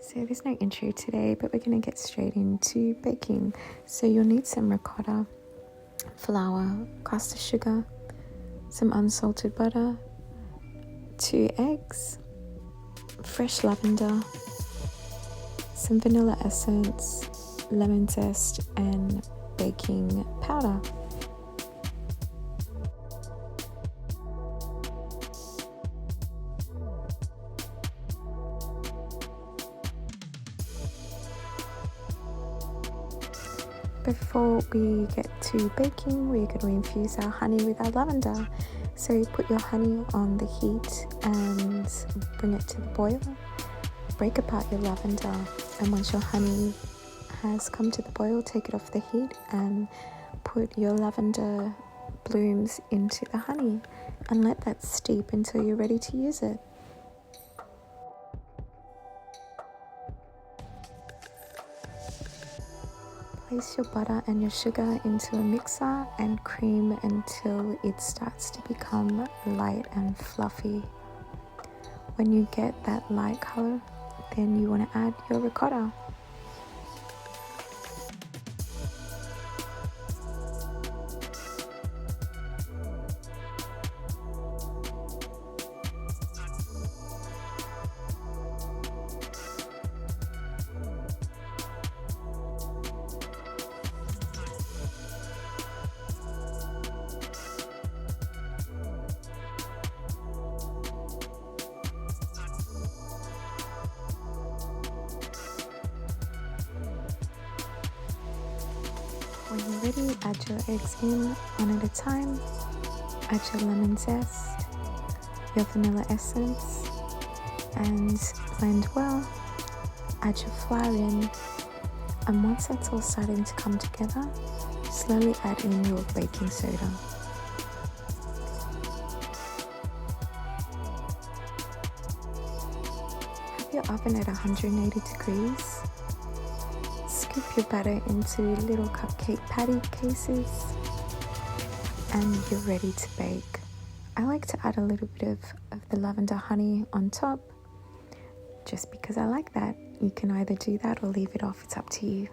So there's no intro today, but we're going to get straight into baking. So you'll need some ricotta, flour, caster sugar, some unsalted butter, 2 eggs, fresh lavender, some vanilla essence, lemon zest, and baking powder. Before we get to baking, we're going to infuse our honey with our lavender. So put your honey on the heat and bring it to the boil. Break apart your lavender, and once your honey has come to the boil, take it off the heat and put your lavender blooms into the honey and let that steep until you're ready to use it. Place your butter and your sugar into a mixer and cream until it starts to become light and fluffy. When you get that light color, then you want to add your ricotta. When you're ready, add your eggs in one at a time. Add your lemon zest, your vanilla essence, and blend well. Add your flour in, and once that's all starting to come together, slowly add in your baking soda. Have your oven at 180 degrees. Scoop your batter into little cupcake patty cases and you're ready to bake. I like to add a little bit of the lavender honey on top just because I like that. You can either do that or leave it off, it's up to you.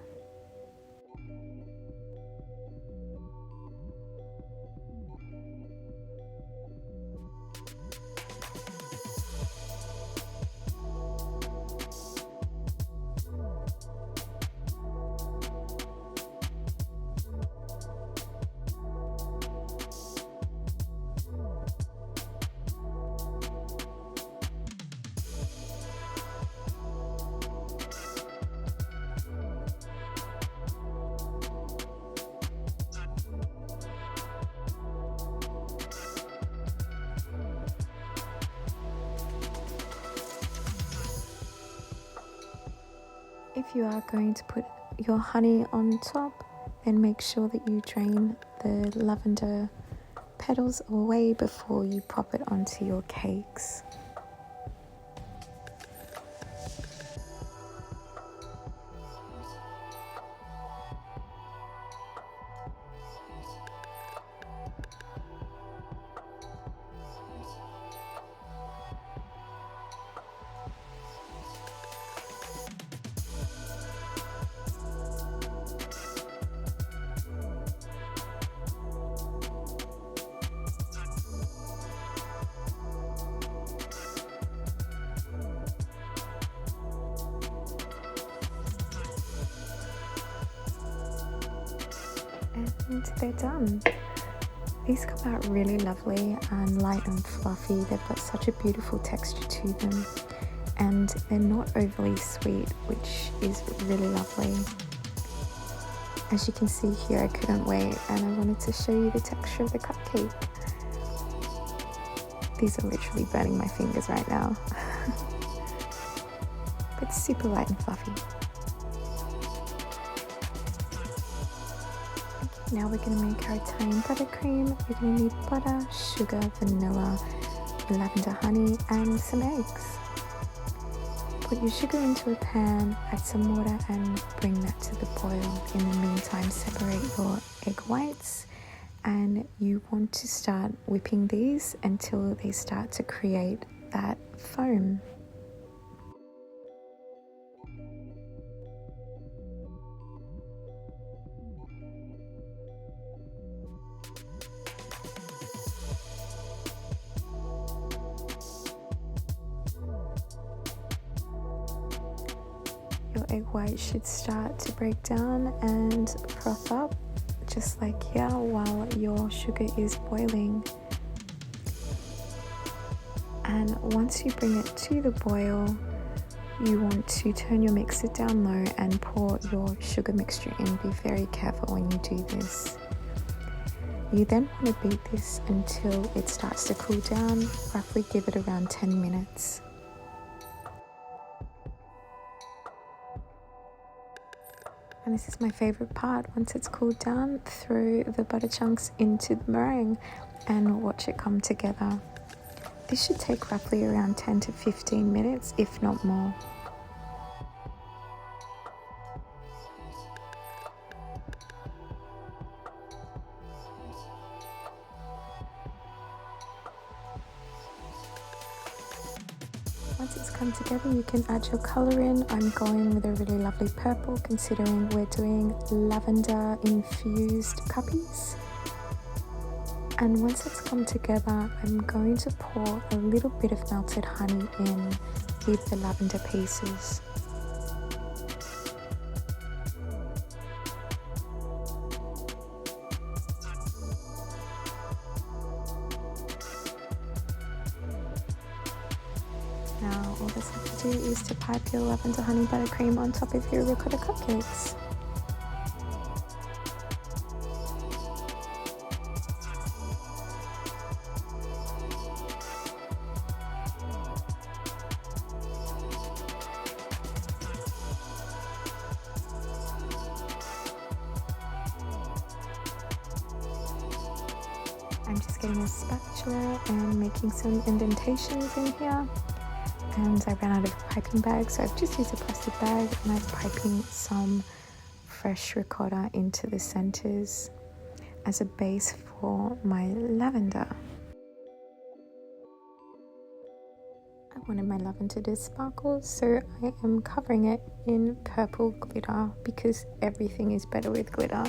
If you are going to put your honey on top, then make sure that you drain the lavender petals away before you pop it onto your cakes. And they're done. These come out really lovely and light and fluffy. They've got such a beautiful texture to them, and they're not overly sweet, which is really lovely. As you can see here, I couldn't wait and I wanted to show you the texture of the cupcake. These are literally burning my fingers right now. But super light and fluffy. Now we're going to make our Italian buttercream. You're going to need butter, sugar, vanilla, lavender honey, and some eggs. Put your sugar into a pan, add some water, and bring that to the boil. In the meantime, separate your egg whites, and you want to start whipping these until they start to create that foam. Your egg white should start to break down and froth up, just like here, while your sugar is boiling. And once you bring it to the boil, you want to turn your mixer down low and pour your sugar mixture in. Be very careful when you do this. You then want to beat this until it starts to cool down. Roughly give it around 10 minutes. And this is my favorite part. Once it's cooled down, throw the butter chunks into the meringue and watch it come together. This should take roughly around 10 to 15 minutes, if not more. Once it's come together, you can add your colour in. I'm going with a really lovely purple, considering we're doing lavender infused cuppies. And once it's come together, I'm going to pour a little bit of melted honey in with the lavender pieces. Now all that's left to do is to pipe your lavender honey buttercream on top of your ricotta cupcakes. I'm just getting a spatula and making some indentations in here. And I ran out of a piping bag, so I've just used a plastic bag and I'm piping some fresh ricotta into the centers as a base for my lavender. I wanted my lavender to sparkle, so I am covering it in purple glitter because everything is better with glitter.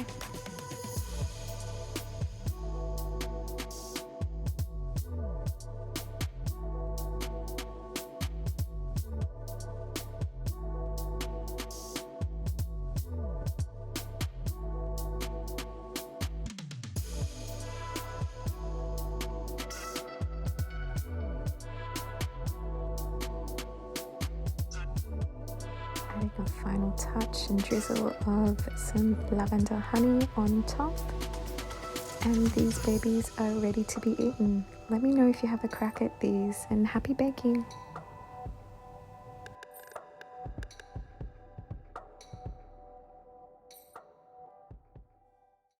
Adding a final touch and drizzle of some lavender honey on top. And these babies are ready to be eaten. Let me know if you have a crack at these, and happy baking!